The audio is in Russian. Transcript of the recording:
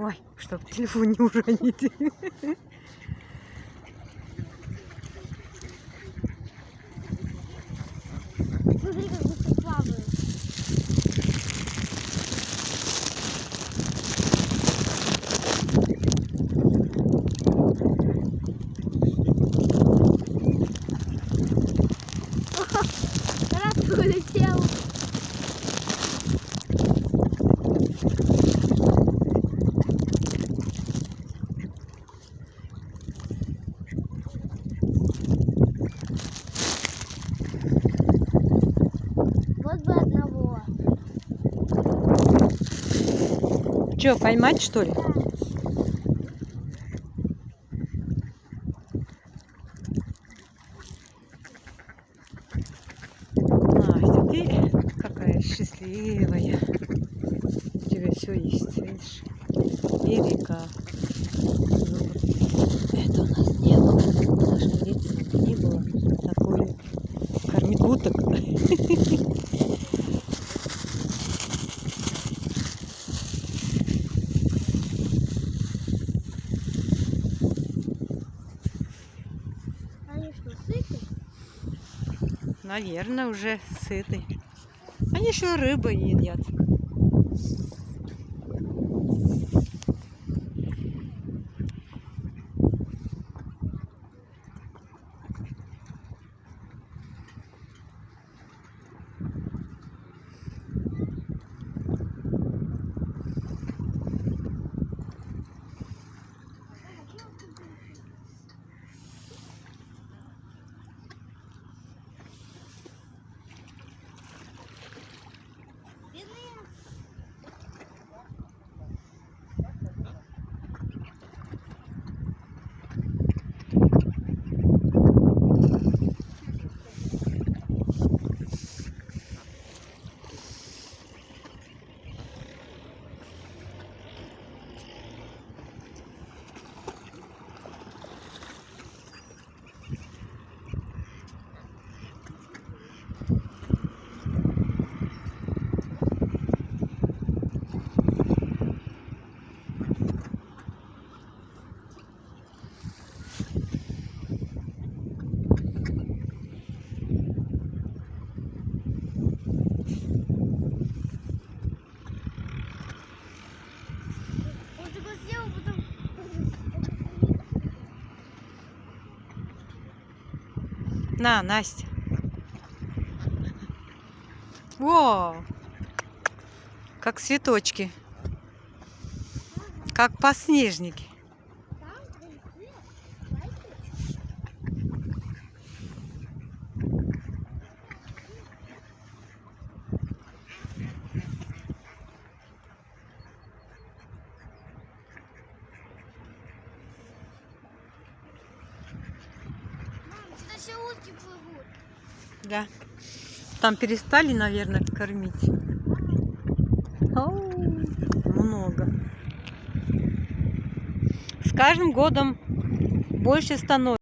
Ой, чтоб телефон не уронить. Смотри, как быстро плавают. Раз улетел. Вот бы одного. Че, поймать что ли? Настя, ты какая счастливая. У тебя все есть, видишь? И река. Это у нас не было. В нашем детстве не было такой кормить уток. Они что, сыты? Наверное, уже сыты. Они еще рыбы едят. Он такой съел, потом... На, Настя. О, как цветочки, как подснежники. Мам, сюда все утки плывут. Да. Там перестали, наверное, кормить. Ау, много. С каждым годом больше становится.